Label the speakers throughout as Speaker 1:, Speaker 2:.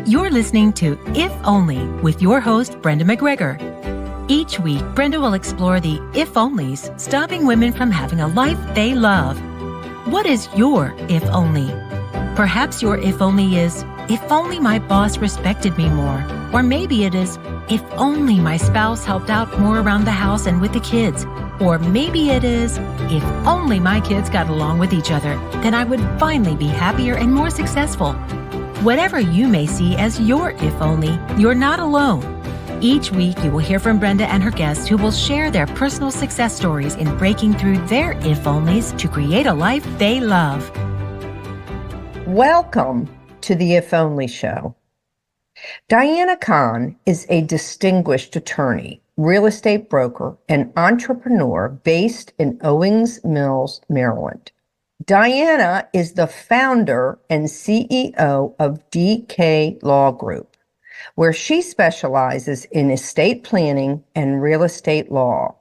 Speaker 1: You're listening to If Only with your host, Brenda McGregor. Each week, Brenda will explore the if-onlys stopping women from having a life they love. What is your if-only? Perhaps your if-only is, if only my boss respected me more. Or maybe it is, if only my spouse helped out more around the house and with the kids. Or maybe it is, if only my kids got along with each other, then I would finally be happier and more successful. Whatever you may see as your if only, you're not alone. Each week, you will hear from Brenda and her guests who will share their personal success stories in breaking through their if onlys to create a life they love.
Speaker 2: Welcome to the If Only Show. Diana Kahn is a distinguished attorney, real estate broker, and entrepreneur based in Owings Mills, Maryland. Diana is the founder and CEO of DK Law Group, where she specializes in estate planning and real estate law.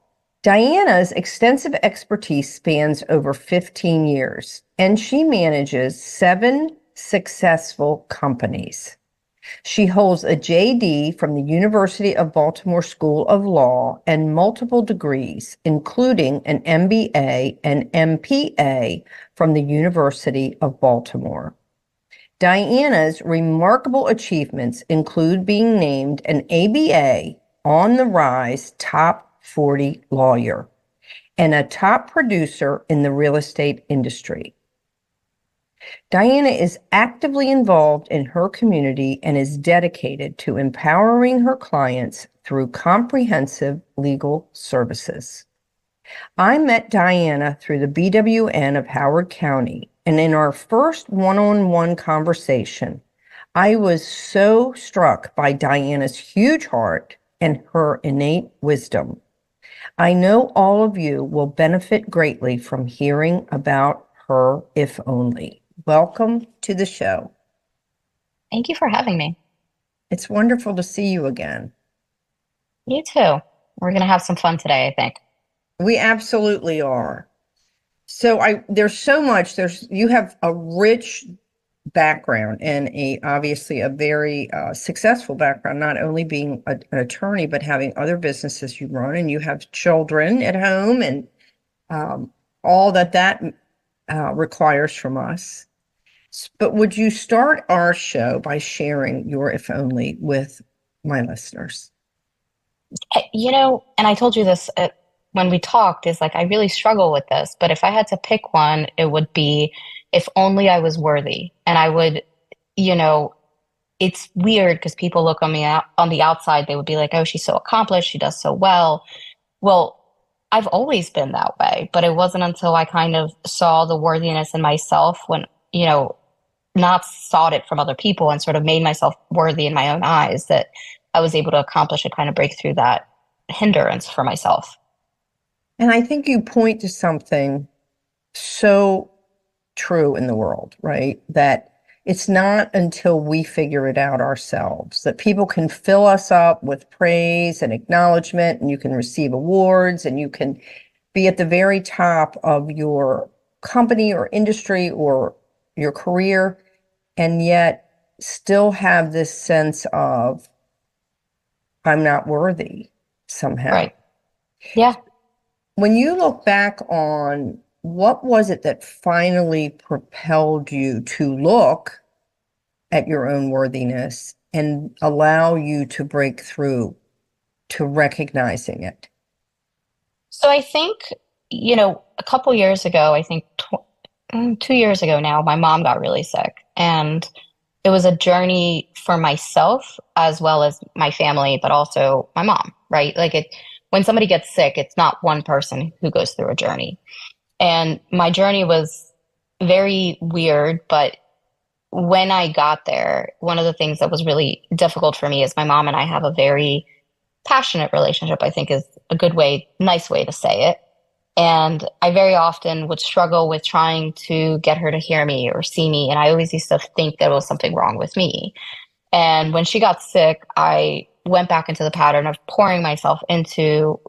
Speaker 2: Diana's extensive expertise spans over 15 years, and she manages 7 successful companies. She holds a JD from the University of Baltimore School of Law and multiple degrees, including an MBA and MPA from the University of Baltimore. Diana's remarkable achievements include being named an ABA On the Rise Top 40 Lawyer and a top producer in the real estate industry. Diana is actively involved in her community and is dedicated to empowering her clients through comprehensive legal services. I met Diana through the BWN of Howard County, and in our first one-on-one conversation, I was so struck by Diana's huge heart and her innate wisdom. I know all of you will benefit greatly from hearing about her if only. Welcome to the show.
Speaker 3: Thank you for having me.
Speaker 2: It's wonderful to see you again.
Speaker 3: You too. We're going to have some fun today, I think.
Speaker 2: We absolutely are. So there's so much. You have a rich background and obviously a very successful background, not only being an attorney, but having other businesses you run, and you have children at home and all that requires from us. But would you start our show by sharing your if only with my listeners?
Speaker 3: And I told you this when we talked, is like, I really struggle with this, but if I had to pick one, it would be, if only I was worthy. And I would, it's weird because people look on me on the outside, they would be like, oh, she's so accomplished, she does so well. Well, I've always been that way, but it wasn't until I kind of saw the worthiness in myself when, not sought it from other people and sort of made myself worthy in my own eyes, that I was able to accomplish and kind of break through that hindrance for myself.
Speaker 2: And I think you point to something so true in the world, right? That it's not until we figure it out ourselves that people can fill us up with praise and acknowledgement, and you can receive awards, and you can be at the very top of your company or industry or your career, and yet still have this sense of, I'm not worthy somehow.
Speaker 3: Right. Yeah.
Speaker 2: When you look back on, what was it that finally propelled you to look at your own worthiness and allow you to break through to recognizing it?
Speaker 3: So I think, a couple years ago, I think 2 years ago now, my mom got really sick, and it was a journey for myself as well as my family, but also my mom, right? Like when somebody gets sick, it's not one person who goes through a journey. And my journey was very weird, but when I got there, one of the things that was really difficult for me is my mom and I have a very passionate relationship, I think is a nice way to say it. And I very often would struggle with trying to get her to hear me or see me. And I always used to think there was something wrong with me. And when she got sick, I went back into the pattern of pouring myself into,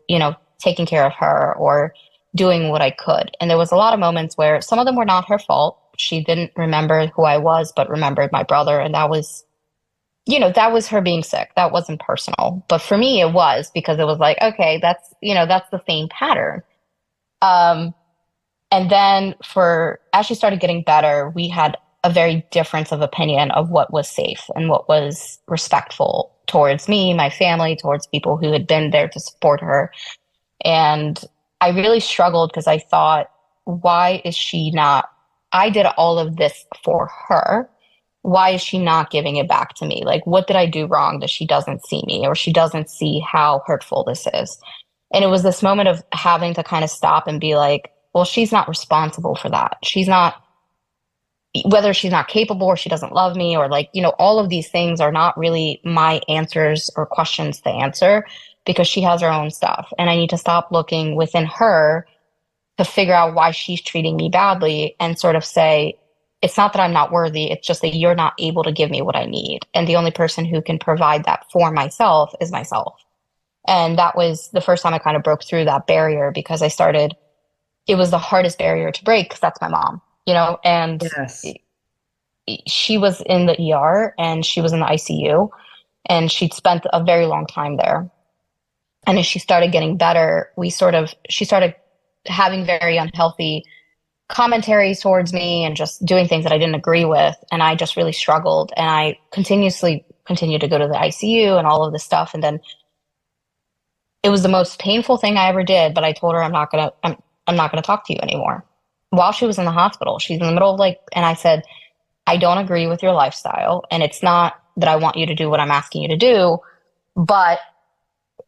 Speaker 3: taking care of her or doing what I could. And there was a lot of moments where some of them were not her fault. She didn't remember who I was, but remembered my brother. And that was, that was her being sick. That wasn't personal. But for me, it was, because it was like, okay, that's the same pattern. Um, and then as she started getting better, we had a very difference of opinion of what was safe and what was respectful towards me, my family, towards people who had been there to support her. And I really struggled because I thought, why is she not? I did all of this for her. Why is she not giving it back to me? Like, what did I do wrong that she doesn't see me, or she doesn't see how hurtful this is? And it was this moment of having to kind of stop and be like, well, she's not responsible for that. She's not, whether she's not capable or she doesn't love me, or like, all of these things are not really my answers or questions to answer, because she has her own stuff. And I need to stop looking within her to figure out why she's treating me badly, and sort of say, it's not that I'm not worthy. It's just that you're not able to give me what I need. And the only person who can provide that for myself is myself. And that was the first time I kind of broke through that barrier, because it was the hardest barrier to break, because that's my mom, and
Speaker 2: Yes.
Speaker 3: she was in the ER and she was in the ICU, and she'd spent a very long time there. And as she started getting better, she started having very unhealthy commentaries towards me and just doing things that I didn't agree with. And I just really struggled. And I continuously continued to go to the ICU and all of this stuff. And then it was the most painful thing I ever did. But I told her, I'm not gonna talk to you anymore. While she was in the hospital, she's in the middle of and I said, I don't agree with your lifestyle. And it's not that I want you to do what I'm asking you to do, but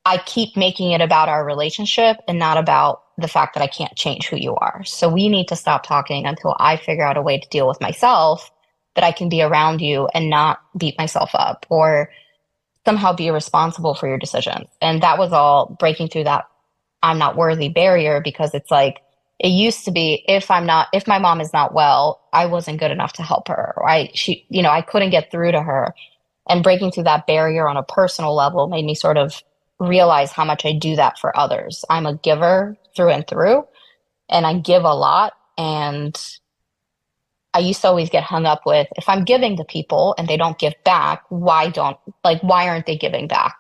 Speaker 3: I keep making it about our relationship and not about the fact that I can't change who you are. So we need to stop talking until I figure out a way to deal with myself, that I can be around you and not beat myself up or somehow be responsible for your decisions. And that was all breaking through that I'm not worthy barrier, because it's like, it used to be, if my mom is not well, I wasn't good enough to help her. Or I couldn't get through to her. And breaking through that barrier on a personal level made me sort of realize how much I do that for others. I'm a giver through and through, and I give a lot. And I used to always get hung up with, if I'm giving to people and they don't give back, why aren't they giving back?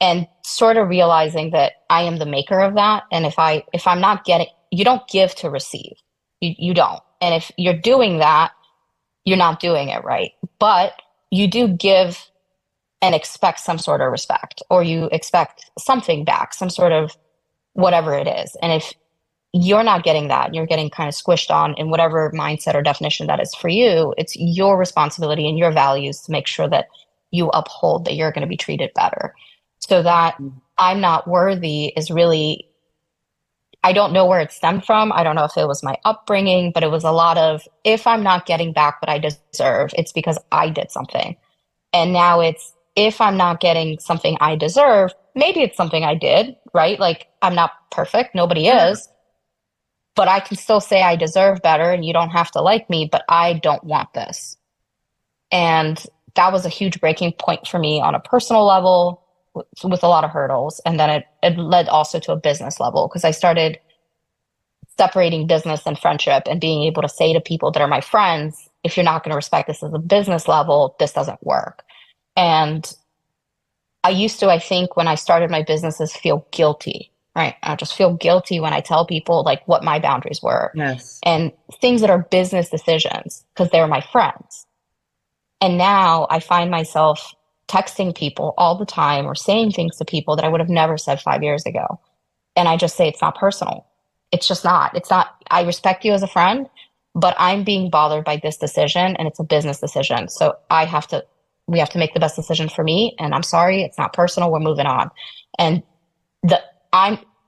Speaker 3: And sort of realizing that I am the maker of that. And if I'm not getting, you don't give to receive. You don't. And if you're doing that, you're not doing it right. But you do give and expect some sort of respect, or you expect something back, some sort of whatever it is. And if you're not getting that, and you're getting kind of squished on in whatever mindset or definition that is for you, it's your responsibility and your values to make sure that you uphold that you're going to be treated better. So that I'm not worthy is really, I don't know where it stemmed from. I don't know if it was my upbringing, but it was a lot of, if I'm not getting back what I deserve, it's because I did something. And now it's, if I'm not getting something I deserve, maybe it's something I did, right? Like, I'm not perfect. Nobody is. But I can still say I deserve better, and you don't have to like me, but I don't want this. And that was a huge breaking point for me on a personal level, with a lot of hurdles. And then it led also to a business level, because I started separating business and friendship, and being able to say to people that are my friends, if you're not going to respect this as a business level, this doesn't work. And I used to, I think, when I started my businesses, feel guilty, right? I just feel guilty when I tell people like what my boundaries were.
Speaker 2: Yes.
Speaker 3: And things that are business decisions, because they're my friends. And now I find myself texting people all the time, or saying things to people that I would have never said 5 years ago. And I just say, it's not personal. It's just not. It's not, I respect you as a friend, but I'm being bothered by this decision, and it's a business decision. So we have to make the best decision for me. And I'm sorry, it's not personal. We're moving on. And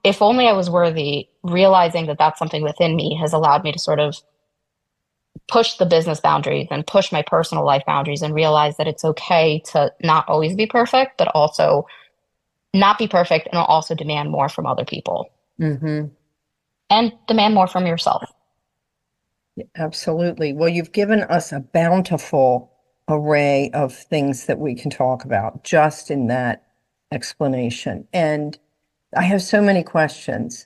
Speaker 3: if only I was worthy, realizing that that's something within me has allowed me to sort of push the business boundaries and push my personal life boundaries, and realize that it's okay to not always be perfect, but also not be perfect, and also demand more from other people.
Speaker 2: Mm-hmm.
Speaker 3: And demand more from yourself.
Speaker 2: Absolutely. Well, you've given us a bountiful array of things that we can talk about just in that explanation. And I have so many questions.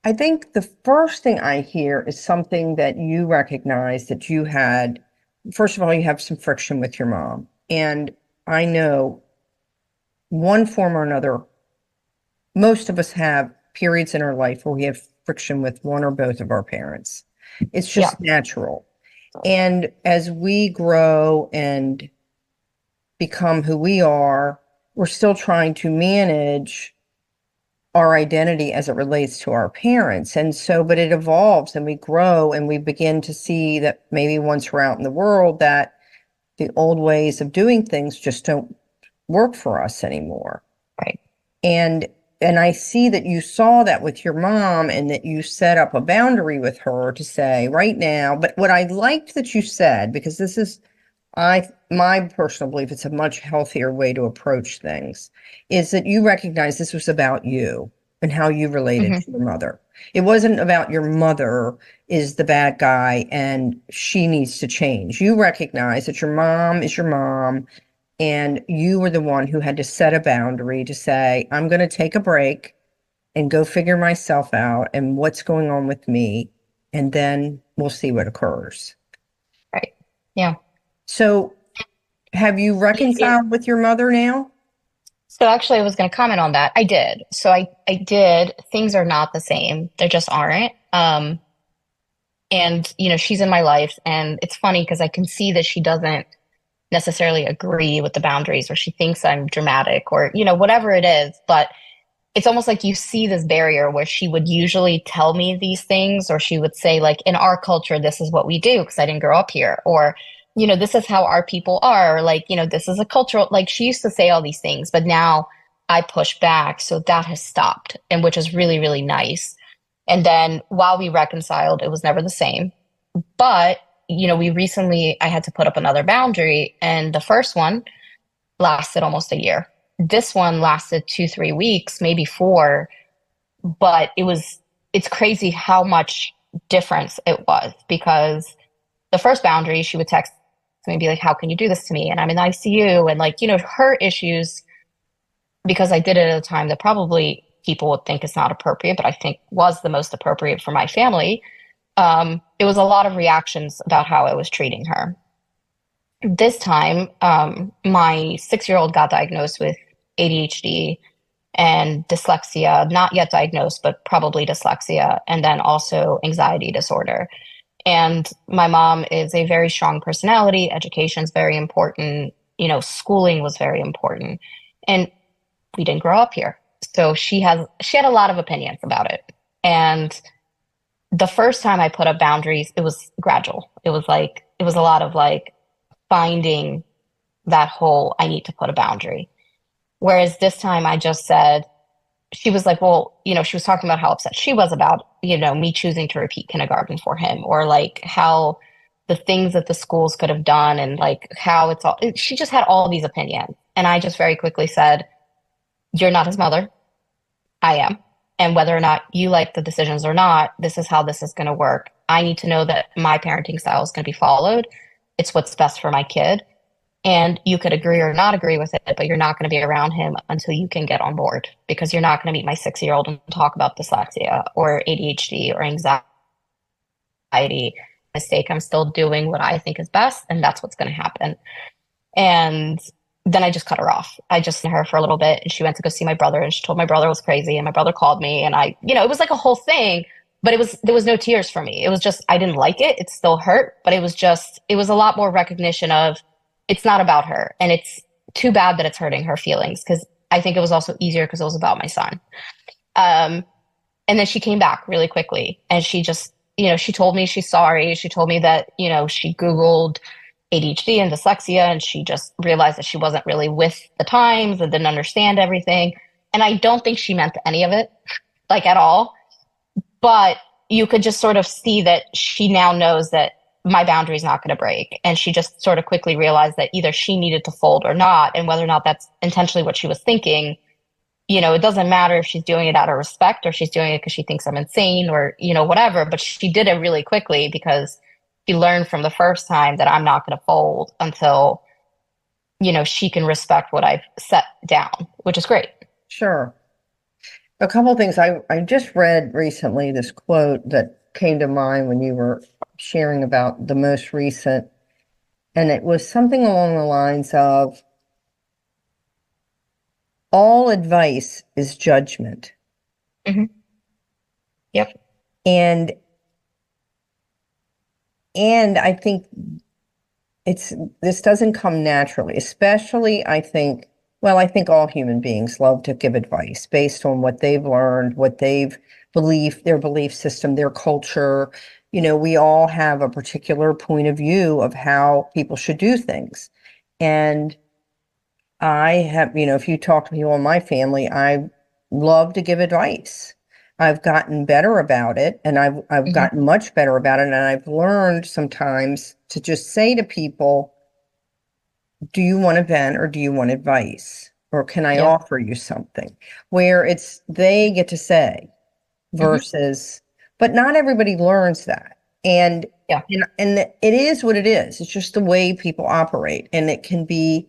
Speaker 2: I think the first thing I hear is something that you recognize that you had. First of all, you have some friction with your mom. And I know one form or another, most of us have periods in our life where we have friction with one or both of our parents. It's
Speaker 3: Yeah.
Speaker 2: just natural. And as we grow and become who we are, we're still trying to manage our identity as it relates to our parents. And so, but it evolves and we grow and we begin to see that maybe once we're out in the world, that the old ways of doing things just don't work for us anymore.
Speaker 3: Right.
Speaker 2: And and I see that you saw that with your mom and that you set up a boundary with her to say right now. But what I liked that you said, because this is my personal belief, it's a much healthier way to approach things, is that you recognize this was about you and how you related
Speaker 3: Hmm.
Speaker 2: to your mother. It wasn't about your mother is the bad guy and she needs to change. You recognize that your mom is your mom and you were the one who had to set a boundary to say, I'm going to take a break and go figure myself out and what's going on with me, and then we'll see what occurs.
Speaker 3: Right. Yeah.
Speaker 2: So have you reconciled with your mother now?
Speaker 3: So actually, I was going to comment on that. I did. So I did. Things are not the same. They just aren't. And she's in my life, and it's funny because I can see that she doesn't necessarily agree with the boundaries, or she thinks I'm dramatic, or whatever it is. But it's almost like you see this barrier where she would usually tell me these things, or she would say, like, in our culture, this is what we do because I didn't grow up here, or this is how our people are, or like, this is a cultural, like she used to say all these things, but now I push back. So that has stopped, and which is really, really nice. And then while we reconciled, it was never the same. But, I had to put up another boundary, and the first one lasted almost a year. This one lasted 2, 3 weeks, maybe 4, but it's crazy how much difference it was, because the first boundary, she would text me and be like, how can you do this to me? And I'm in ICU, and like, her issues, because I did it at a time that probably people would think is not appropriate, but I think was the most appropriate for my family. It was a lot of reactions about how I was treating her. This time, my 6-year-old got diagnosed with ADHD and dyslexia, not yet diagnosed, but probably dyslexia, and then also anxiety disorder. And my mom is a very strong personality. Education's very important. Schooling was very important. And we didn't grow up here. So she had a lot of opinions about it. And the first time I put up boundaries, it was gradual. It was a lot of like finding that whole, I need to put a boundary. Whereas this time I just said, she was like, well, she was talking about how upset she was about, me choosing to repeat kindergarten for him, or like how the things that the schools could have done, and like how she just had all these opinions. And I just very quickly said, you're not his mother. I am. And whether or not you like the decisions or not, this is how this is going to work. I need to know that my parenting style is going to be followed. It's what's best for my kid. And you could agree or not agree with it, but you're not going to be around him until you can get on board, because you're not going to meet my 6-year-old and talk about dyslexia or ADHD or anxiety. Mistake. I'm still doing what I think is best, and that's what's going to happen. And then I just cut her off. I just knew her for a little bit, and she went to go see my brother, and she told my brother was crazy, and my brother called me, and it was like a whole thing, but there was no tears for me. It was just, I didn't like it. It still hurt, but it was a lot more recognition of, it's not about her, and it's too bad that it's hurting her feelings, because I think it was also easier because it was about my son. And then she came back really quickly, and she just, she told me she's sorry. She told me that, she Googled ADHD and dyslexia, and she just realized that she wasn't really with the times and didn't understand everything. And I don't think she meant any of it, like at all. But you could just sort of see that she now knows that my boundary is not going to break. And she just sort of quickly realized that either she needed to fold or not. And whether or not that's intentionally what she was thinking, it doesn't matter if she's doing it out of respect or she's doing it because she thinks I'm insane or, whatever. But she did it really quickly because she learned from the first time that I'm not going to fold until, she can respect what I've set down, which is great.
Speaker 2: Sure. A couple of things. I just read recently this quote that came to mind when you were sharing about the most recent, and it was something along the lines of all advice is judgment.
Speaker 3: Hmm. Yep.
Speaker 2: And I think this doesn't come naturally, especially I think all human beings love to give advice based on what they've learned, what they've believed, their belief system, their culture. We all have a particular point of view of how people should do things. And I have, if you talk to people in my family, I love to give advice. I've gotten better about it, and I've
Speaker 3: Hmm.
Speaker 2: gotten much better about it. And I've learned sometimes to just say to people, do you want a vent or do you want advice? Or can I
Speaker 3: Yeah.
Speaker 2: offer you something? Where it's they get to say
Speaker 3: Hmm.
Speaker 2: versus, but not everybody learns that. And
Speaker 3: Yeah.
Speaker 2: and it is what it is. It's just the way people operate. And it can be,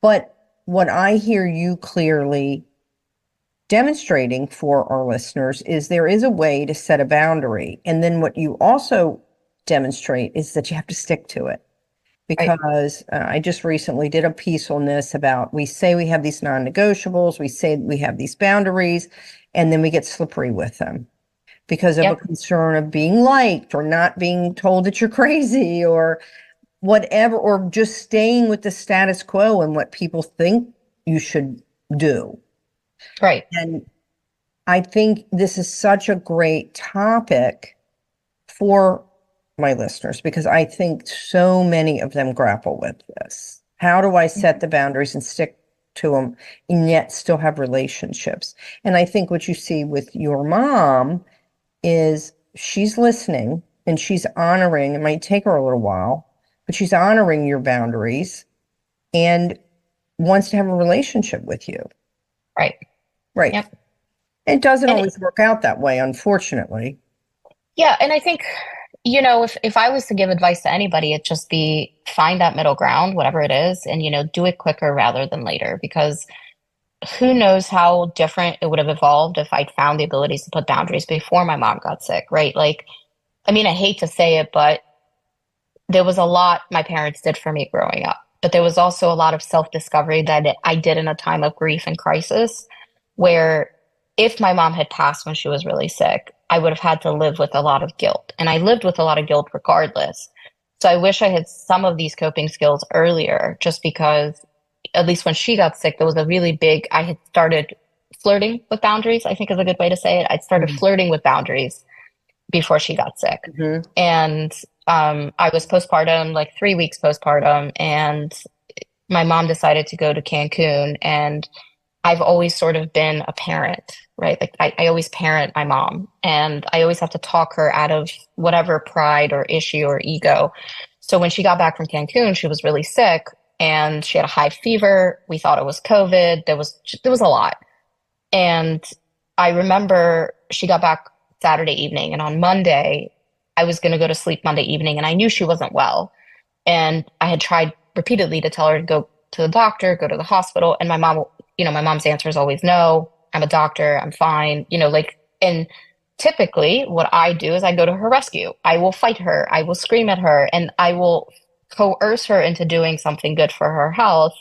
Speaker 2: but what I hear you clearly demonstrating for our listeners is there is a way to set a boundary. And then what you also demonstrate is that you have to stick to it.
Speaker 3: Right.
Speaker 2: Because I just recently did a piece on this about we say we have these non-negotiables, we say we have these boundaries, and then we get slippery with them because of a
Speaker 3: Yep.
Speaker 2: concern of being liked or not being told that you're crazy or whatever, or just staying with the status quo and what people think you should do.
Speaker 3: Right.
Speaker 2: And I think this is such a great topic for my listeners because I think so many of them grapple with this. How do I set
Speaker 3: Mhm.
Speaker 2: the boundaries and stick to them and yet still have relationships? And I think what you see with your mom is she's listening and she's honoring, it might take her a little while, but she's honoring your boundaries and wants to have a relationship with you.
Speaker 3: Right.
Speaker 2: Right.
Speaker 3: Yep.
Speaker 2: It doesn't
Speaker 3: And
Speaker 2: always work out that way, unfortunately.
Speaker 3: yeah, and I think, if I was to give advice to anybody, it'd just be find that middle ground, whatever it is, and do it quicker rather than later because who knows how different it would have evolved if I'd found the abilities to put boundaries before my mom got sick, right? Like, I mean, I hate to say it, but there was a lot my parents did for me growing up. But there was also a lot of self-discovery that I did in a time of grief and crisis, where if my mom had passed when she was really sick, I would have had to live with a lot of guilt. And I lived with a lot of guilt regardless. So I wish I had some of these coping skills earlier, just because at least when she got sick, there was a really big, I had started flirting with boundaries, I think is a good way to say it. I'd started flirting with boundaries before she got sick.
Speaker 2: Mm-hmm.
Speaker 3: And I was postpartum, like 3 weeks postpartum, and my mom decided to go to Cancun. And I've always sort of been a parent, right? Like I always parent my mom, and I always have to talk her out of whatever pride or issue or ego. So when she got back from Cancun, she was really sick and she had a high fever. We thought it was COVID. There was a lot. And I remember she got back Saturday evening, and on Monday, I was going to go to sleep Monday evening, and I knew she wasn't well. And I had tried repeatedly to tell her to go to the doctor, go to the hospital. And my mom's answer is always no, I'm a doctor, I'm fine, and typically what I do is I go to her rescue. I will fight her, I will scream at her, and I will coerce her into doing something good for her health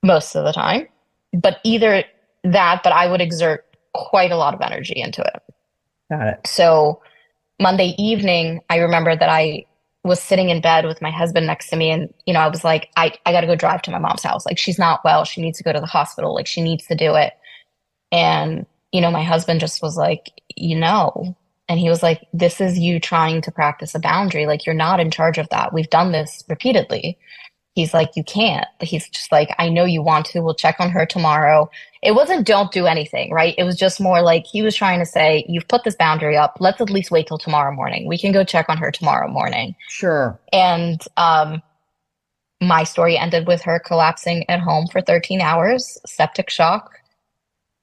Speaker 3: most of the time. But either that, but I would exert quite a lot of energy into it.
Speaker 2: Got it.
Speaker 3: So Monday evening, I remember that I was sitting in bed with my husband next to me. And, I was like, I got to go drive to my mom's house. Like, she's not well. She needs to go to the hospital. Like, she needs to do it. And, my husband just was like, and he was like, this is you trying to practice a boundary. Like, you're not in charge of that. We've done this repeatedly. He's like, you can't. He's just like, I know you want to. We'll check on her tomorrow. It wasn't don't do anything, right? It was just more like he was trying to say, you've put this boundary up. Let's at least wait till tomorrow morning. We can go check on her tomorrow morning.
Speaker 2: Sure.
Speaker 3: And my story ended with her collapsing at home for 13 hours, septic shock,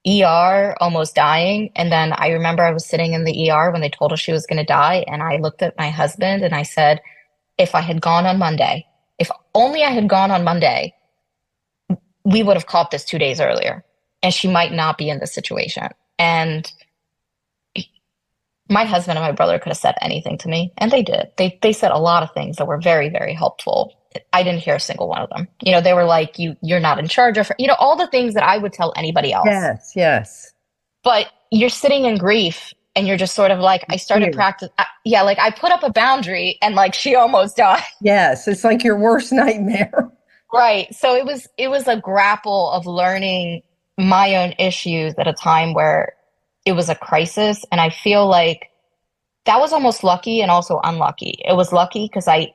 Speaker 3: ER, almost dying. And then I remember I was sitting in the ER when they told her she was going to die. And I looked at my husband and I said, if I had gone on Monday, if only I had gone on Monday, we would have caught this 2 days earlier. and she might not be in this situation. And my husband and my brother could have said anything to me, and they did. They said a lot of things that were very, very helpful. I didn't hear a single one of them. They were like, you're not in charge of, all the things that I would tell anybody else.
Speaker 2: Yes, yes.
Speaker 3: But you're sitting in grief and you're just sort of like, I started
Speaker 2: Weird.
Speaker 3: practice. Yeah, like I put up a boundary and like she almost died.
Speaker 2: Yes, it's like your worst nightmare.
Speaker 3: Right. So it was a grapple of learning my own issues at a time where it was a crisis. And I feel like that was almost lucky and also unlucky. It was lucky because I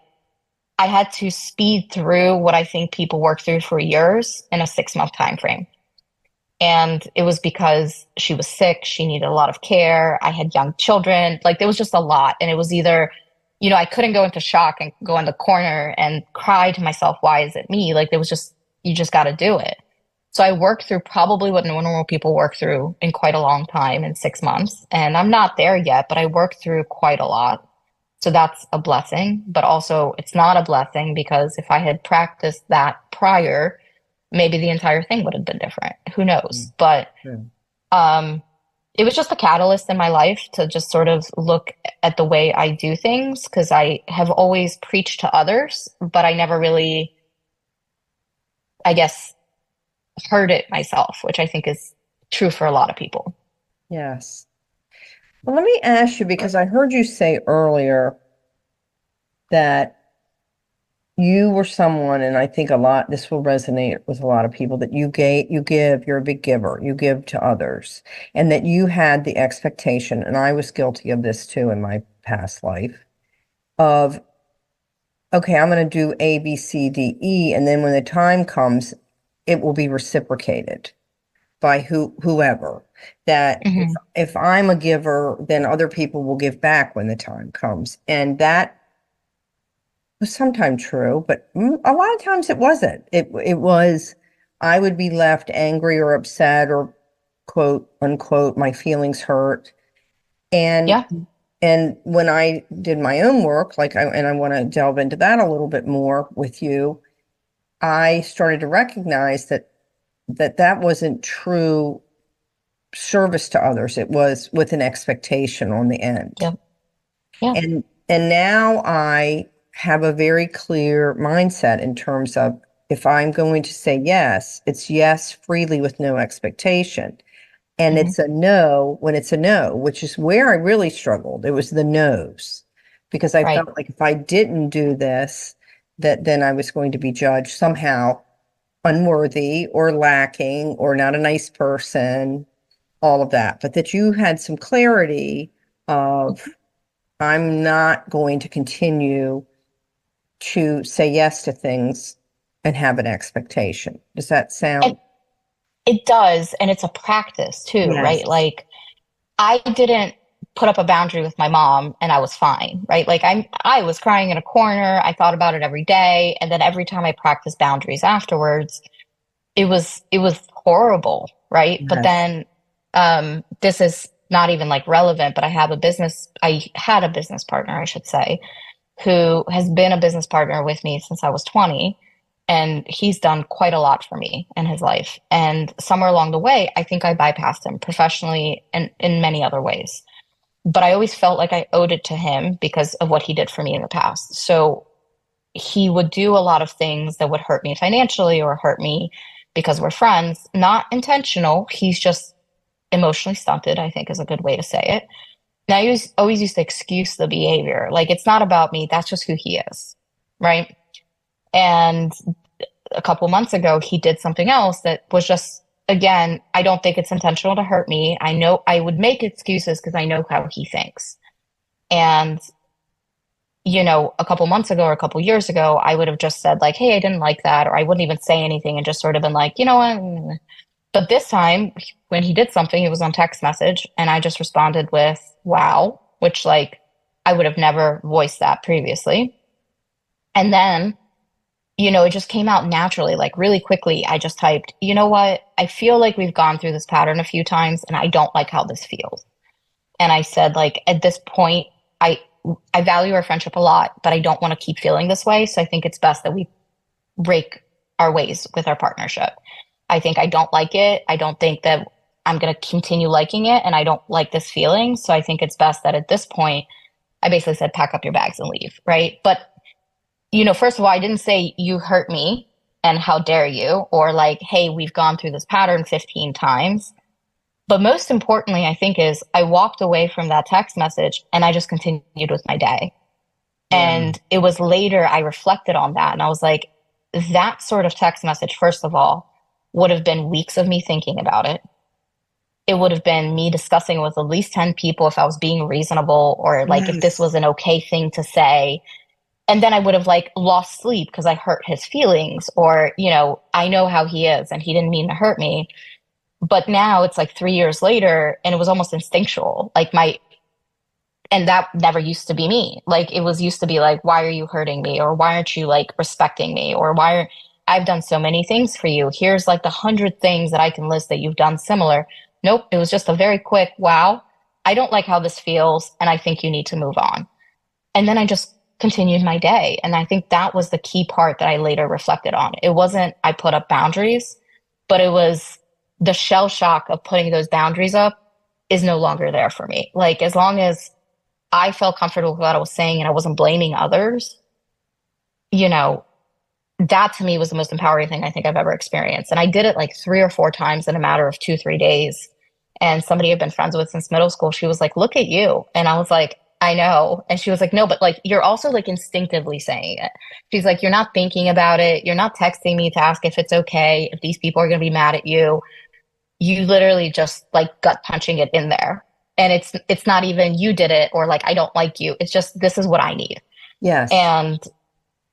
Speaker 3: had to speed through what I think people work through for years in a 6-month time frame. And it was because she was sick, she needed a lot of care. I had young children. Like there was just a lot. And it was either, I couldn't go into shock and go in the corner and cry to myself, why is it me? Like there was just, you just got to do it. So I worked through probably what normal people work through in quite a long time, in 6 months. And I'm not there yet, but I worked through quite a lot. So that's a blessing, but also it's not a blessing because if I had practiced that prior, maybe the entire thing would have been different. Who knows? But it was just a catalyst in my life to just sort of look at the way I do things because I have always preached to others, but I never really, I guess, heard it myself, which I think is true for a lot of people.
Speaker 2: Yes. Well, let me ask you, because I heard you say earlier that you were someone, and I think this will resonate with a lot of people, that you give, you're a big giver, you give to others, and that you had the expectation, and I was guilty of this too in my past life, of, okay, I'm going to do A, B, C, D, E, and then when the time comes, it will be reciprocated by whoever. That if I'm a giver, then other people will give back when the time comes. And that was sometimes true, but a lot of times it wasn't. It was, I would be left angry or upset or quote unquote, my feelings hurt. And
Speaker 3: Yeah.
Speaker 2: and when I did my own work, and I want to delve into that a little bit more with you, I started to recognize that wasn't true service to others. It was with an expectation on the end.
Speaker 3: Yeah. Yeah.
Speaker 2: And now I have a very clear mindset in terms of, if I'm going to say yes, it's yes freely with no expectation. And it's a no when it's a no, which is where I really struggled. It was the no's, because I felt like if I didn't do this, that then I was going to be judged somehow unworthy or lacking or not a nice person, all of that. But that you had some clarity of, I'm not going to continue to say yes to things and have an expectation. Does that sound?
Speaker 3: It does. And it's a practice too, right? Like I didn't put up a boundary with my mom and I was fine, right? Like I was crying in a corner. I thought about it every day. And then every time I practiced boundaries afterwards, it was horrible, right? But then this is not even like relevant, but I had a business partner, I should say, who has been a business partner with me since I was 20. And he's done quite a lot for me in his life. And somewhere along the way, I think I bypassed him professionally and in many other ways. But I always felt like I owed it to him because of what he did for me in the past. So he would do a lot of things that would hurt me financially or hurt me because we're friends. Not intentional. He's just emotionally stunted, I think is a good way to say it. And I always used to excuse the behavior. Like, it's not about me. That's just who he is. Right. And a couple months ago, he did something else that was just, again, I don't think it's intentional to hurt me. I know I would make excuses because I know how he thinks. And, a couple months ago or a couple years ago, I would have just said like, hey, I didn't like that. Or I wouldn't even say anything and just sort of been like, you know what? But this time when he did something, it was on text message. And I just responded with, wow, which like I would have never voiced that previously. And then, it just came out naturally, like really quickly. I just typed, you know what? I feel like we've gone through this pattern a few times and I don't like how this feels. And I said, like, at this point, I value our friendship a lot, but I don't want to keep feeling this way. So I think it's best that we break our ways with our partnership. I think I don't like it. I don't think that I'm going to continue liking it. And I don't like this feeling. So I think it's best that at this point, I basically said, pack up your bags and leave. Right. But, first of all, I didn't say you hurt me and how dare you, or like, hey, we've gone through this pattern 15 times. But most importantly, I think is I walked away from that text message and I just continued with my day. And it was later I reflected on that and I was like, that sort of text message, first of all, would have been weeks of me thinking about it. It would have been me discussing with at least 10 people if I was being reasonable or like if this was an okay thing to say. And then I would have like lost sleep because I hurt his feelings or, I know how he is and he didn't mean to hurt me. But now it's like 3 years later and it was almost instinctual. And that never used to be me. Like it was used to be like, why are you hurting me? Or why aren't you like respecting me? Or I've done so many things for you. Here's like the 100 things that I can list that you've done similar. Nope. It was just a very quick, wow, I don't like how this feels. And I think you need to move on. And then I just continued my day. And I think that was the key part that I later reflected on. It wasn't, I put up boundaries, but it was the shell shock of putting those boundaries up is no longer there for me. Like as long as I felt comfortable with what I was saying and I wasn't blaming others, that to me was the most empowering thing I think I've ever experienced. And I did it like 3 or 4 times in a matter of 2-3 days. And somebody I've been friends with since middle school, she was like, look at you. And I was like, I know. And she was like, no, but like, you're also like instinctively saying it. She's like, you're not thinking about it. You're not texting me to ask if it's okay, if these people are going to be mad at you. You literally just like gut punching it in there. And it's not even you did it or like, I don't like you. It's just, this is what I need.
Speaker 2: Yes.
Speaker 3: And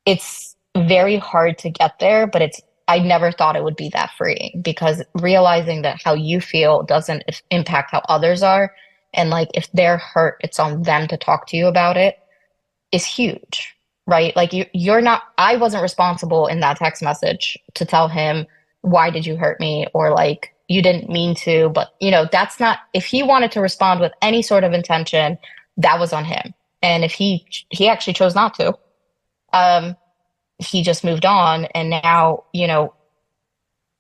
Speaker 3: it's very hard to get there, but I never thought it would be that freeing because realizing that how you feel doesn't impact how others are. And like, if they're hurt, it's on them to talk to you about it is huge, right? Like you're not, I wasn't responsible in that text message to tell him, why did you hurt me? Or like, you didn't mean to, but that's not, if he wanted to respond with any sort of intention, that was on him. And if he actually chose not to, he just moved on. And now,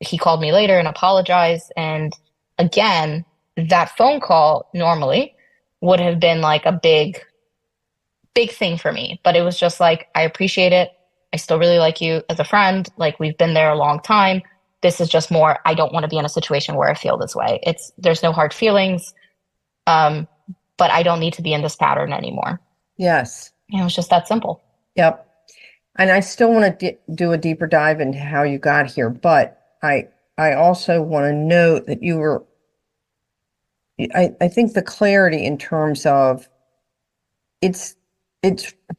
Speaker 3: he called me later and apologized. And again, that phone call normally would have been like a big thing for me, but it was just like, I appreciate it. I still really like you as a friend. Like we've been there a long time. This is just more, I don't want to be in a situation where I feel this way. There's no hard feelings, but I don't need to be in this pattern anymore.
Speaker 2: Yes.
Speaker 3: And it was just that simple.
Speaker 2: Yep. And I still want to do a deeper dive into how you got here, but I also want to note that you were, I think the clarity in terms of it's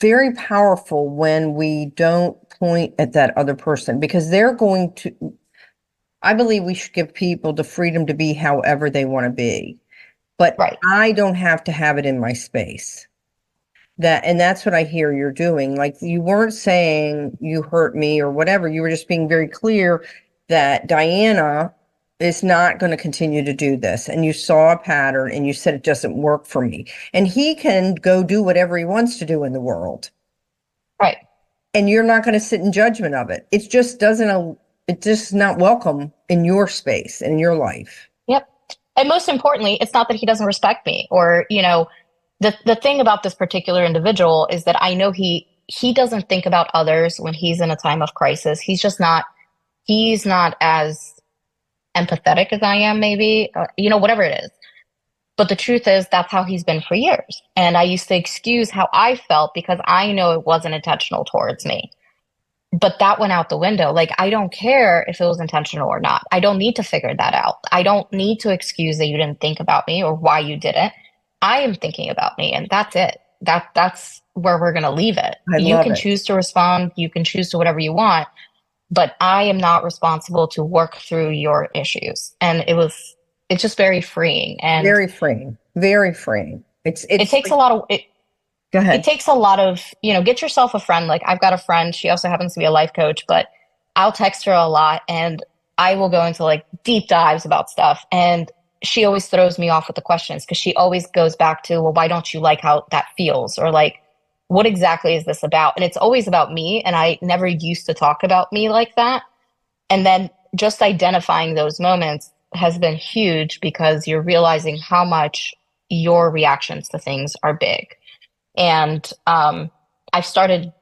Speaker 2: very powerful when we don't point at that other person because they're going to, I believe we should give people the freedom to be however they want to be, but
Speaker 3: right.
Speaker 2: I don't have to have it in my space. And that's what I hear you're doing. Like you weren't saying you hurt me or whatever. You were just being very clear that Diana is not going to continue to do this. And you saw a pattern and you said it doesn't work for me. And he can go do whatever he wants to do in the world.
Speaker 3: Right.
Speaker 2: And you're not going to sit in judgment of it. It just it's just not welcome in your space, in your life.
Speaker 3: Yep. And most importantly, it's not that he doesn't respect me or, the thing about this particular individual is that I know he doesn't think about others when he's in a time of crisis. He's not as empathetic as I am, maybe, whatever it is. But the truth is that's how he's been for years. And I used to excuse how I felt because I know it wasn't intentional towards me. But that went out the window. Like, I don't care if it was intentional or not. I don't need to figure that out. I don't need to excuse that you didn't think about me or why you didn't. I am thinking about me, and that's it. That's where we're going to leave it. You can choose to respond. You can choose to whatever you want, but I am not responsible to work through your issues. And it's just very freeing and
Speaker 2: very freeing, very freeing. It
Speaker 3: takes a lot of,
Speaker 2: go ahead.
Speaker 3: It takes a lot of, get yourself a friend. Like I've got a friend, she also happens to be a life coach, but I'll text her a lot and I will go into like deep dives about stuff. And she always throws me off with the questions because she always goes back to, well, why don't you like how that feels? Or like, what exactly is this about? And it's always about me. And I never used to talk about me like that. And then just identifying those moments has been huge because you're realizing how much your reactions to things are big. And I've started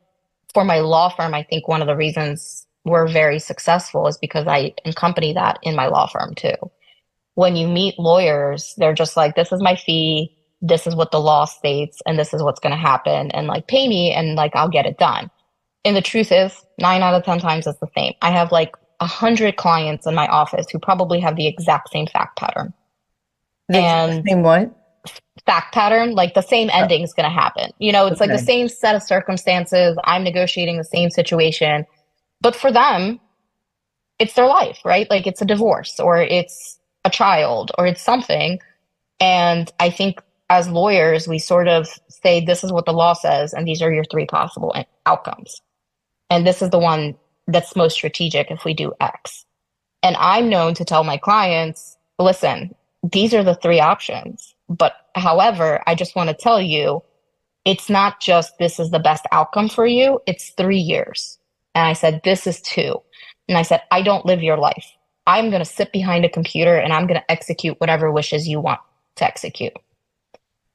Speaker 3: for my law firm. I think one of the reasons we're very successful is because I accompany that in my law firm too. When you meet lawyers, they're just like, this is my fee, this is what the law states, and this is what's going to happen, and like pay me and like I'll get it done. And the truth is, 9 out of 10 times it's the same. I have like 100 clients in my office who probably have the exact same fact pattern.
Speaker 2: The
Speaker 3: And
Speaker 2: same what?
Speaker 3: fact pattern, like the same ending is going to happen. You know, it's like the
Speaker 2: Okay.
Speaker 3: same set of circumstances. I'm negotiating the same situation. But for them, it's their life, right? Like it's a divorce or it's a child or it's something. And I think as lawyers, we sort of say, this is what the law says, and these are your three possible outcomes. And this is the one that's most strategic if we do X. And I'm known to tell my clients, listen, these are the three options. But however, I just want to tell you, it's not just this is the best outcome for you, it's 3 years. And I said, this is 2. And I said, I don't live your life. I'm going to sit behind a computer and I'm going to execute whatever wishes you want to execute.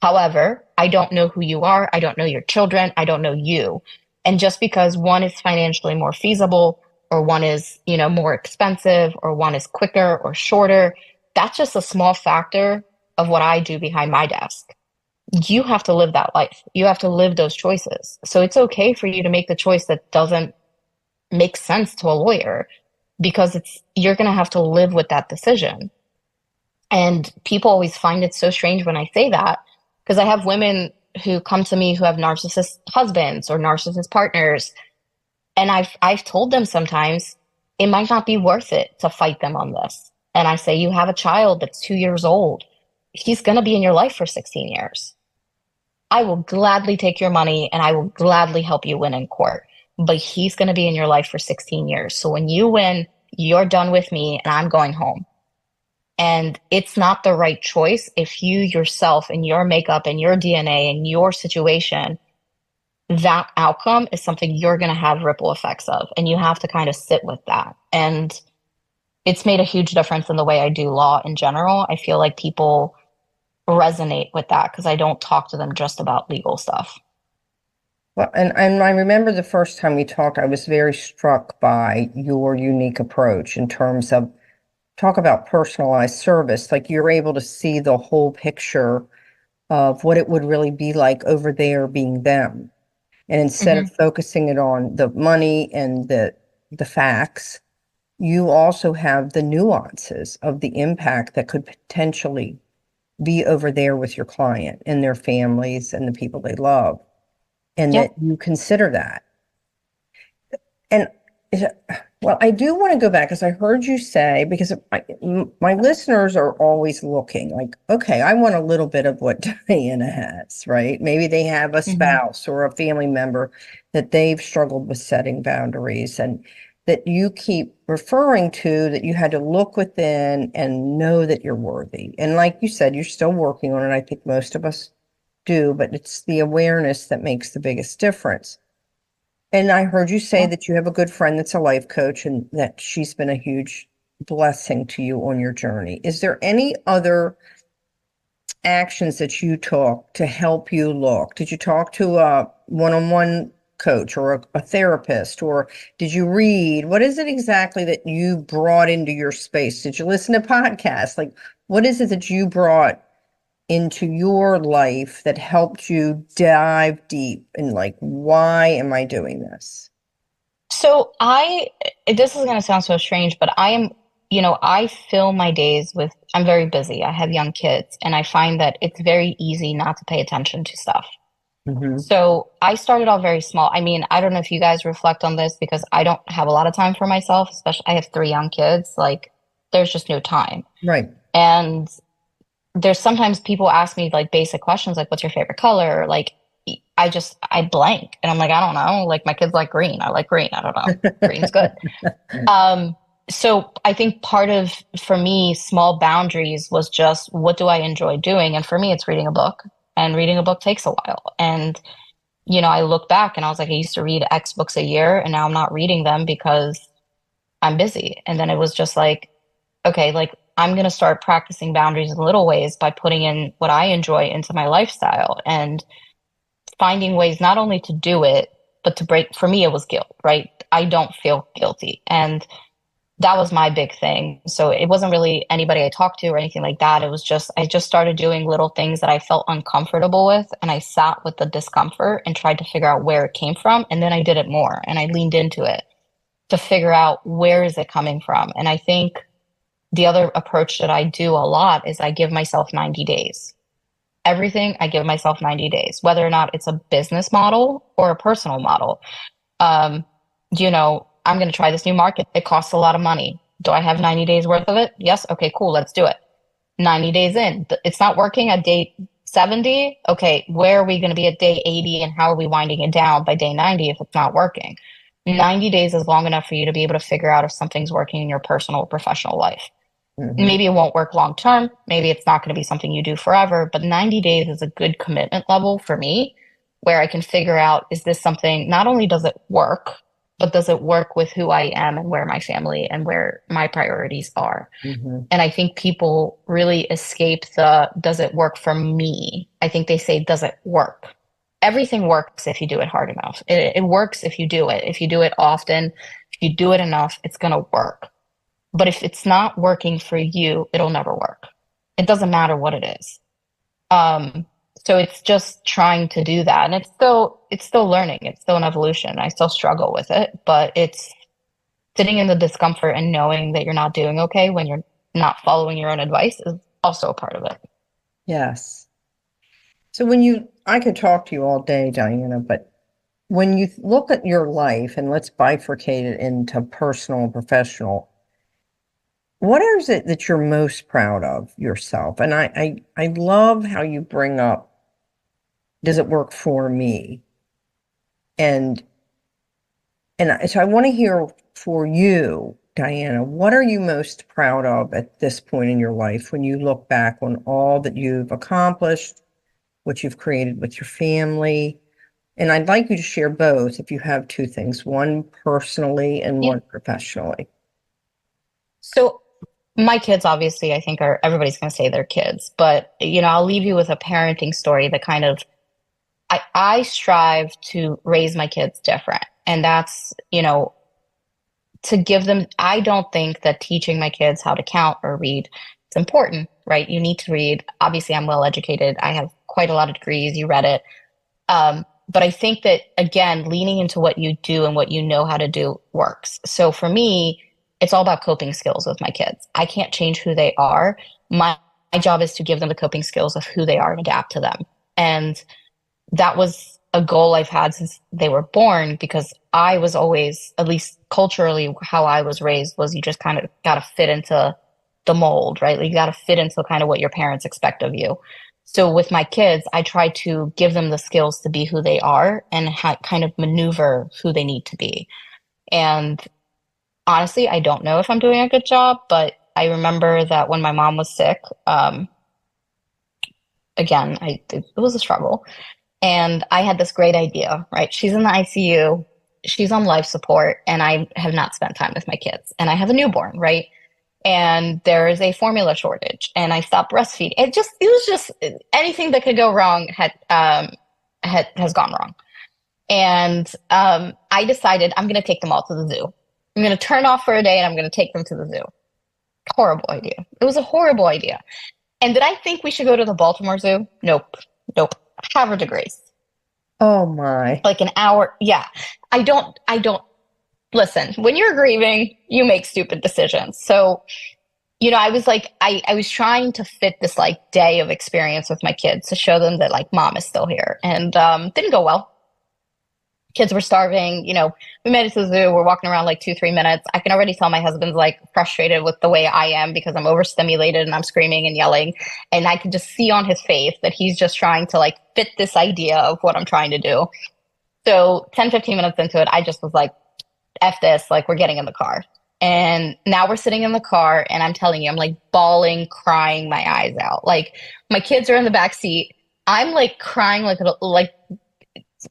Speaker 3: However, I don't know who you are. I don't know your children. I don't know you. And just because one is financially more feasible or one is, you know, more expensive or one is quicker or shorter, that's just a small factor of what I do behind my desk. You have to live that life. You have to live those choices. So it's okay for you to make the choice that doesn't make sense to a lawyer because you're going to have to live with that decision. And people always find it so strange when I say that because I have women who come to me who have narcissist husbands or narcissist partners. And I've told them sometimes it might not be worth it to fight them on this. And I say, you have a child that's 2 years old. He's going to be in your life for 16 years. I will gladly take your money and I will gladly help you win in court. But he's going to be in your life for 16 years. So when you win, you're done with me and I'm going home. And it's not the right choice if you yourself and your makeup and your DNA and your situation, that outcome is something you're going to have ripple effects of. And you have to kind of sit with that. And it's made a huge difference in the way I do law in general. I feel like people resonate with that because I don't talk to them just about legal stuff.
Speaker 2: Well, and I remember the first time we talked, I was very struck by your unique approach in terms of talk about personalized service. Like you're able to see the whole picture of what it would really be like over there being them. And instead of focusing it on the money and the facts, you also have the nuances of the impact that could potentially be over there with your client and their families and the people they love. And
Speaker 3: Yeah.
Speaker 2: that you consider that. And well, I do want to go back because I heard you say, because my listeners are always looking like, okay, I want a little bit of what Diana has, right? Maybe they have a spouse or a family member that they've struggled with setting boundaries and that you keep referring to, that you had to look within and know that you're worthy. And like you said, you're still working on it. I think most of us do, but it's the awareness that makes the biggest difference. And I heard you say that you have a good friend that's a life coach and that she's been a huge blessing to you on your journey. Is there any other actions that you took to help you look? Did you talk to a one-on-one coach or a therapist, or did you read? What is it exactly that you brought into your space? Did you listen to podcasts? Like, what is it that you brought into your life that helped you dive deep and like, why am I doing this?
Speaker 3: So this is going to sound so strange, but I fill my days with, I'm very busy. I have young kids and I find that it's very easy not to pay attention to stuff. So I started off very small. I mean, I don't know if you guys reflect on this because I don't have a lot of time for myself, especially I have 3 young kids. Like there's just no time.
Speaker 2: Right.
Speaker 3: And there's sometimes people ask me like basic questions, like what's your favorite color? Like I blank and I'm like, I don't know. Like my kids like green. I like green. I don't know. Green's good. So I think part of, for me, small boundaries was just what do I enjoy doing? And for me, it's reading a book, and reading a book takes a while. And, I look back and I was like, I used to read X books a year and now I'm not reading them because I'm busy. And then it was just like, okay, like I'm going to start practicing boundaries in little ways by putting in what I enjoy into my lifestyle and finding ways not only to do it, but to break. For me, it was guilt, right? I don't feel guilty. And that was my big thing. So it wasn't really anybody I talked to or anything like that. It was just, I just started doing little things that I felt uncomfortable with. And I sat with the discomfort and tried to figure out where it came from. And then I did it more and I leaned into it to figure out where is it coming from. And I think the other approach that I do a lot is I give myself 90 days. Everything I give myself 90 days, whether or not it's a business model or a personal model. Um, I'm going to try this new market. It costs a lot of money. Do I have 90 days worth of it? Yes. Okay, cool. Let's do it. 90 days in. It's not working at day 70. Okay, where are we going to be at day 80 and how are we winding it down by day 90 if it's not working? 90 days is long enough for you to be able to figure out if something's working in your personal or professional life.
Speaker 2: Mm-hmm.
Speaker 3: Maybe it won't work long term. Maybe it's not going to be something you do forever, but 90 days is a good commitment level for me where I can figure out, is this something, not only does it work, but does it work with who I am and where my family and where my priorities are?
Speaker 2: Mm-hmm.
Speaker 3: And I think people really escape the, does it work for me? I think they say, does it work? Everything works if you do it hard enough. It works if you do it. If you do it often, if you do it enough, it's going to work. But if it's not working for you, it'll never work. It doesn't matter what it is. So it's just trying to do that. And it's still learning. It's still an evolution. I still struggle with it, but it's sitting in the discomfort and knowing that you're not doing okay when you're not following your own advice is also a part of it.
Speaker 2: Yes. So I could talk to you all day, Diana, but when you look at your life, and let's bifurcate it into personal and professional, what is it that you're most proud of yourself? And I love how you bring up, does it work for me? And so I want to hear for you, Diana, what are you most proud of at this point in your life when you look back on all that you've accomplished, what you've created with your family? And I'd like you to share both if you have two things, one personally and one professionally.
Speaker 3: So my kids, obviously, I think everybody's going to say they're kids, but I'll leave you with a parenting story that kind of, I strive to raise my kids different. And that's, to give them, I don't think that teaching my kids how to count or read is important, right? You need to read. Obviously, I'm well educated. I have quite a lot of degrees. You read it. But I think that, again, leaning into what you do and what you know how to do works. So for me, it's all about coping skills with my kids. I can't change who they are. My job is to give them the coping skills of who they are and adapt to them. And that was a goal I've had since they were born, because I was always, at least culturally, how I was raised was you just kind of got to fit into the mold, right? Like you got to fit into kind of what your parents expect of you. So with my kids, I try to give them the skills to be who they are and kind of maneuver who they need to be. And honestly, I don't know if I'm doing a good job, but I remember that when my mom was sick, again, it was a struggle. And I had this great idea, right? She's in the ICU, she's on life support, and I have not spent time with my kids. And I have a newborn, right? And there is a formula shortage, and I stopped breastfeeding. It was just anything that could go wrong has gone wrong. And I decided I'm going to take them all to the zoo. I'm going to turn off for a day and I'm going to take them to the zoo. Horrible idea. It was a horrible idea. And did I think we should go to the Baltimore Zoo? Nope. Harvard degrees.
Speaker 2: Oh my.
Speaker 3: Like an hour. Yeah. I don't listen, when you're grieving, you make stupid decisions. So, I was like, I was trying to fit this like day of experience with my kids to show them that like mom is still here, and didn't go well. Kids were starving. We made it to the zoo. We're walking around like 2-3 minutes. I can already tell my husband's like frustrated with the way I am because I'm overstimulated and I'm screaming and yelling. And I could just see on his face that he's just trying to like fit this idea of what I'm trying to do. So 10-15 minutes into it, I just was like, F this, like we're getting in the car. And now we're sitting in the car and I'm telling you, I'm like bawling, crying my eyes out. Like my kids are in the back seat. I'm like crying like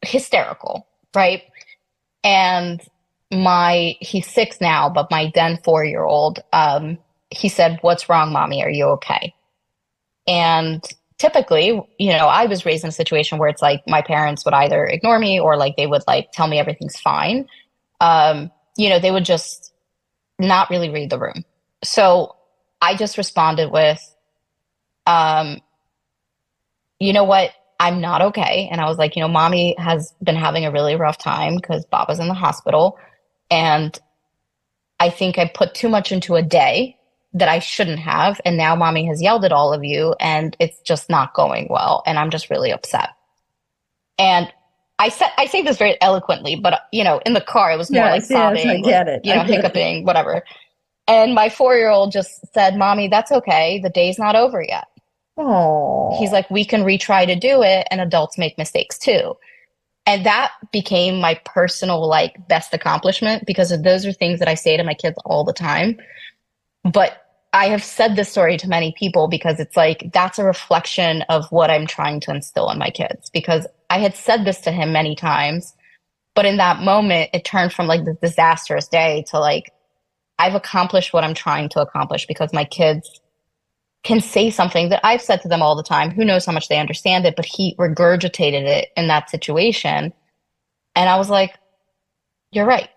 Speaker 3: hysterical. Right. And he's 6 now, but my then 4-year-old, he said, "What's wrong, mommy? Are you okay?" And typically, I was raised in a situation where it's like my parents would either ignore me or like they would like tell me everything's fine. They would just not really read the room. So I just responded with, um, you know what? I'm not okay. And I was like, mommy has been having a really rough time because Baba's in the hospital. And I think I put too much into a day that I shouldn't have. And now mommy has yelled at all of you and it's just not going well. And I'm just really upset. And I say this very eloquently, but in the car, it was more like
Speaker 2: Yes, yes, I
Speaker 3: sobbing, like,
Speaker 2: get it. I get it.
Speaker 3: hiccuping, whatever. And my 4-year-old just said, "Mommy, that's okay. The day's not over yet." He's
Speaker 2: Oh,
Speaker 3: like, "We can retry to do it, and adults make mistakes too." And that became my personal like best accomplishment because those are things that I say to my kids all the time. But I have said this story to many people because it's like that's a reflection of what I'm trying to instill in my kids. Because I had said this to him many times, but in that moment, it turned from like the disastrous day to like I've accomplished what I'm trying to accomplish because my kids can say something that I've said to them all the time. Who knows how much they understand it, but he regurgitated it in that situation. And I was like, "You're right."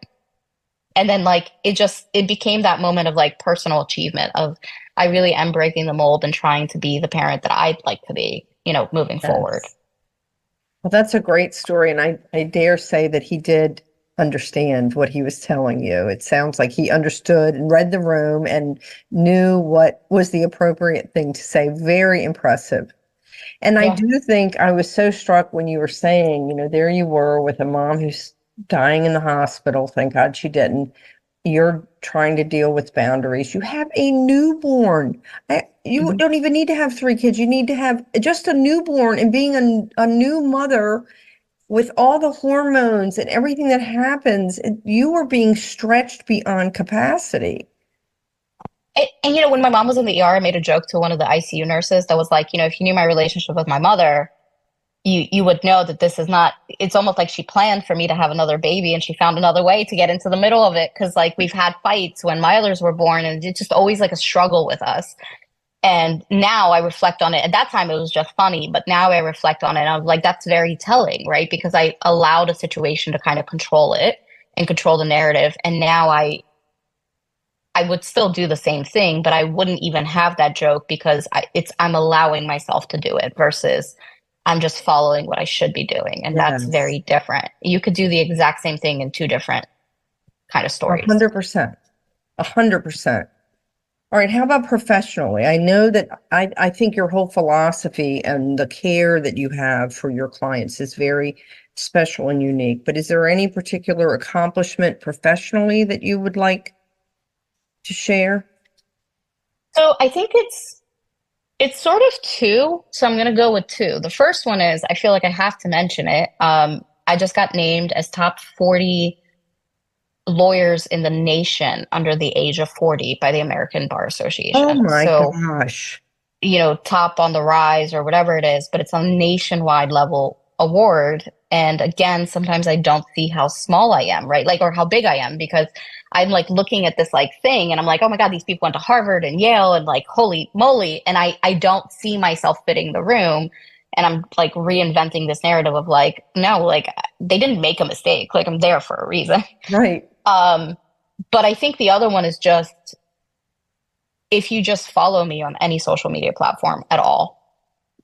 Speaker 3: And then like it became that moment of like personal achievement of I really am breaking the mold and trying to be the parent that I'd like to be, moving forward.
Speaker 2: yes. Well, that's a great story. And I dare say that he did understand what he was telling you. It sounds like he understood and read the room and knew what was the appropriate thing to say. Very impressive. And I
Speaker 3: Yeah.
Speaker 2: do think I was so struck when you were saying, there you were with a mom who's dying in the hospital. Thank God she didn't. You're trying to deal with boundaries. You have a newborn. You
Speaker 3: Mhm.
Speaker 2: don't even need to have 3 kids. You need to have just a newborn, and being a new mother with all the hormones and everything that happens, you are being stretched beyond capacity.
Speaker 3: And when my mom was in the ER, I made a joke to one of the ICU nurses that was like, if you knew my relationship with my mother, you would know that this is not, it's almost like she planned for me to have another baby and she found another way to get into the middle of it. Cause like we've had fights when my others were born and it's just always like a struggle with us. And now I reflect on it. At that time, it was just funny, but now I reflect on it and I'm like, that's very telling, right? Because I allowed a situation to kind of control it and control the narrative. And now I would still do the same thing, but I wouldn't even have that joke because I'm allowing myself to do it versus I'm just following what I should be doing. And that's
Speaker 2: Yes,
Speaker 3: very different. You could do the exact same thing in two different kind of
Speaker 2: a
Speaker 3: stories.
Speaker 2: 100%. 100%. All right, how about professionally? I know that I think your whole philosophy and the care that you have for your clients is very special and unique, but is there any particular accomplishment professionally that you would like to share?
Speaker 3: So I think it's sort of two. So I'm going to go with two. The first one is I feel like I have to mention it. I just got named as top 40 lawyers in the nation under the age of 40 by the American Bar
Speaker 2: Oh
Speaker 3: Association.
Speaker 2: my
Speaker 3: So,
Speaker 2: gosh.
Speaker 3: top on the rise or whatever it is, but it's a nationwide level award. And again, sometimes I don't see how small I am, right? Like, or how big I am because I'm like looking at this like thing and I'm like, oh my God, these people went to Harvard and Yale and like, holy moly. And I don't see myself fitting the room. And I'm like reinventing this narrative of like, no, like they didn't make a mistake. Like I'm there for a reason.
Speaker 2: Right.
Speaker 3: Um, but I think the other one is just if you just follow me on any social media platform at all,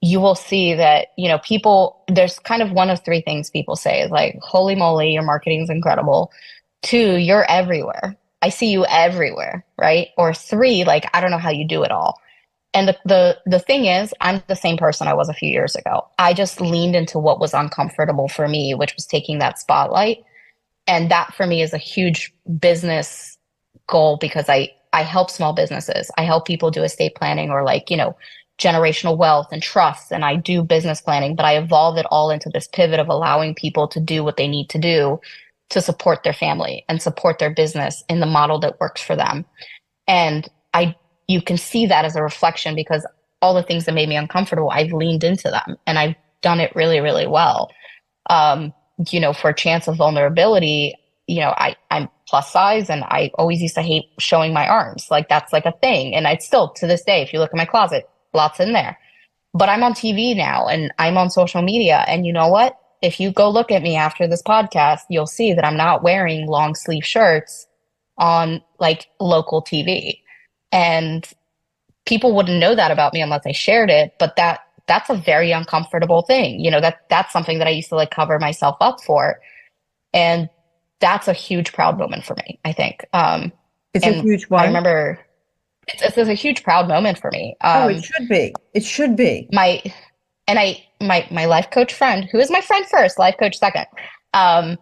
Speaker 3: you will see that, people, there's kind of one of three things people say is like, holy moly, your marketing is incredible. Two, you're everywhere. I see you everywhere, right? Or three, like, I don't know how you do it all. And the thing is, I'm the same person I was a few years ago. I just leaned into what was uncomfortable for me, which was taking that spotlight. And that for me is a huge business goal because I help small businesses. I help people do estate planning or like, generational wealth and trust. And I do business planning, but I evolve it all into this pivot of allowing people to do what they need to do to support their family and support their business in the model that works for them. And you can see that as a reflection because all the things that made me uncomfortable, I've leaned into them and I've done it really, really well. For a chance of vulnerability, I'm plus size, and I always used to hate showing my arms. Like that's like a thing. And I'd still, to this day, if you look in my closet, lots in there. But I'm on TV now and I'm on social media. And you know what? If you go look at me after this podcast, you'll see that I'm not wearing long sleeve shirts on like local TV. And people wouldn't know that about me unless I shared it. But that's a very uncomfortable thing. That's something that I used to like cover myself up for. And that's a huge proud moment for me, I think.
Speaker 2: It's a huge one.
Speaker 3: I remember it's a huge proud moment for me.
Speaker 2: It should be. It should be.
Speaker 3: My life coach friend, who is my friend first, life coach second. I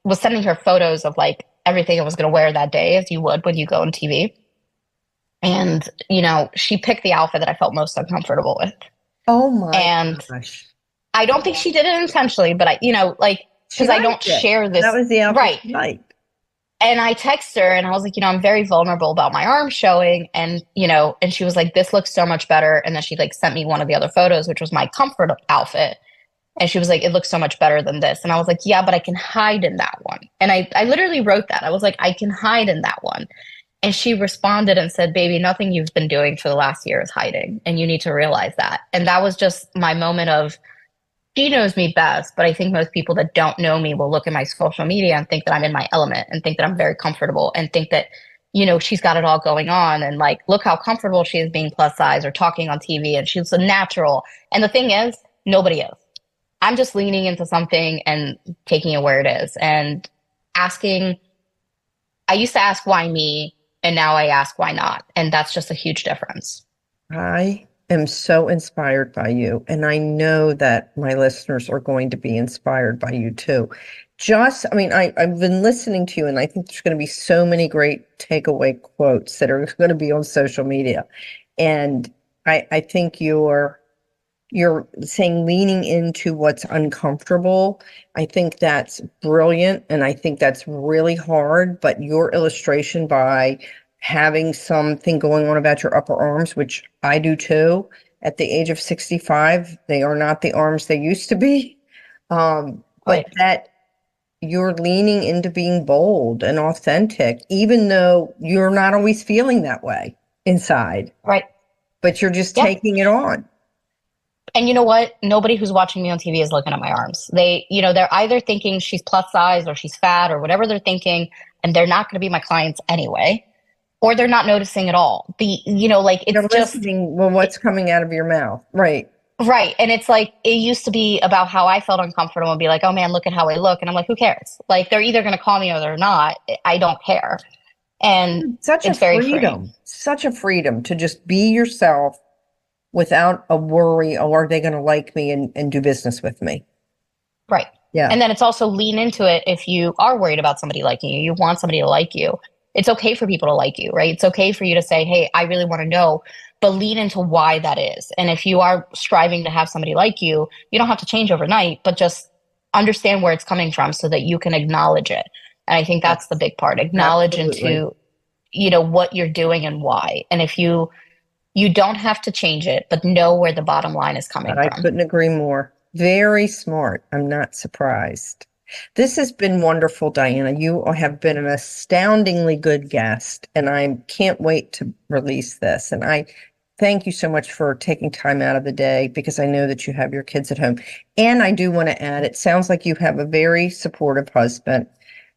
Speaker 3: was sending her photos of like everything I was going to wear that day, as you would when you go on TV. And, she picked the outfit that I felt most uncomfortable with.
Speaker 2: Oh my
Speaker 3: gosh. I don't think she did it intentionally, but because I don't share this.
Speaker 2: That was the outfit.
Speaker 3: Right.
Speaker 2: Right.
Speaker 3: And I text her and I was like, I'm very vulnerable about my arms showing. And, and she was like, this looks so much better. And then she like sent me one of the other photos, which was my comfort outfit. And she was like, it looks so much better than this. And I was like, yeah, but I can hide in that one. And I literally wrote that. I was like, I can hide in that one. And she responded and said, baby, nothing you've been doing for the last year is hiding. And you need to realize that. And that was just my moment of, she knows me best, but I think most people that don't know me will look at my social media and think that I'm in my element and think that I'm very comfortable and think that, she's got it all going on. And like, look how comfortable she is being plus size or talking on TV. And she's so natural. And the thing is, nobody is. I'm just leaning into something and taking it where it is and asking. I used to ask why me, and now I ask why not. And that's just a huge difference.
Speaker 2: I am so inspired by you. And I know that my listeners are going to be inspired by you too. I've been listening to you, and I think there's going to be so many great takeaway quotes that are going to be on social media. And I think you're saying leaning into what's uncomfortable. I think that's brilliant. And I think that's really hard. But your illustration by having something going on about your upper arms, which I do too, at the age of 65, they are not the arms they used to be. But that you're leaning into being bold and authentic, even though you're not always feeling that way inside.
Speaker 3: Right.
Speaker 2: But you're just taking it on.
Speaker 3: And you know what? Nobody who's watching me on TV is looking at my arms. They're either thinking she's plus size or she's fat or whatever they're thinking, and they're not going to be my clients anyway, or they're not noticing at all. It's
Speaker 2: they're
Speaker 3: just
Speaker 2: listening, well, what's coming out of your mouth. Right.
Speaker 3: Right. And it's like, it used to be about how I felt uncomfortable and be like, oh man, look at how I look. And I'm like, who cares? Like, they're either going to call me or they're not. I don't care. And
Speaker 2: such a freedom, such a freedom to just be yourself without a worry, oh, are they going to like me and do business with me?
Speaker 3: Right.
Speaker 2: Yeah.
Speaker 3: And then it's also lean into it if you are worried about somebody liking you. You want somebody to like you. It's okay for people to like you, right? It's okay for you to say, hey, I really want to know, but lean into why that is. And if you are striving to have somebody like you, you don't have to change overnight, but just understand where it's coming from so that you can acknowledge it. And I think that's the big part. Acknowledge into, what you're doing and why. And if you don't have to change it, but know where the bottom line is coming from.
Speaker 2: I couldn't agree more. Very smart. I'm not surprised. This has been wonderful, Diana. You have been an astoundingly good guest, and I can't wait to release this. And I thank you so much for taking time out of the day, because I know that you have your kids at home. And I do want to add, it sounds like you have a very supportive husband,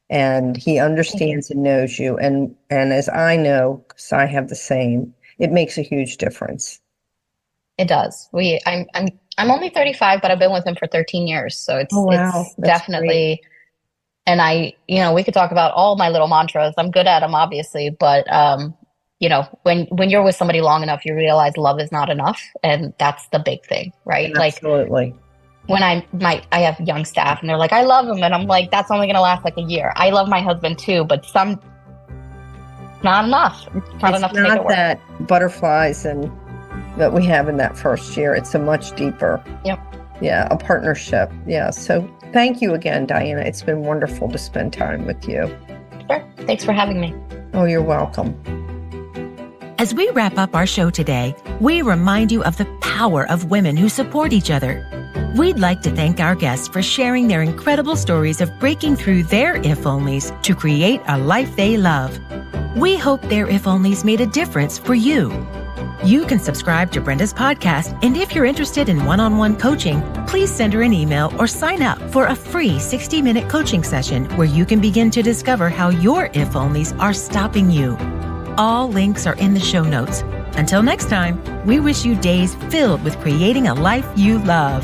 Speaker 2: and he understands and knows you. And as I know, because I have the same, it makes a huge difference.
Speaker 3: It does. I'm only 35, but I've been with him for 13 years. So it's definitely, great. And we could talk about all my little mantras. I'm good at them, obviously, but when you're with somebody long enough, you realize love is not enough. And that's the big thing, right?
Speaker 2: Absolutely.
Speaker 3: Like when I have young staff and they're like, I love him. And I'm like, that's only going to last like a year. I love my husband too, but not enough. It's not enough to make it work.
Speaker 2: That butterflies and that we have in that first year. It's a much deeper, a partnership. Yeah. So thank you again, Diana. It's been wonderful to spend time with you.
Speaker 3: Sure. Thanks for having me.
Speaker 2: Oh, you're welcome.
Speaker 1: As we wrap up our show today, we remind you of the power of women who support each other. We'd like to thank our guests for sharing their incredible stories of breaking through their if-onlys to create a life they love. We hope their if-onlys made a difference for you. You can subscribe to Brenda's podcast, and if you're interested in one-on-one coaching, please send her an email or sign up for a free 60-minute coaching session where you can begin to discover how your if-onlys are stopping you. All links are in the show notes. Until next time, we wish you days filled with creating a life you love.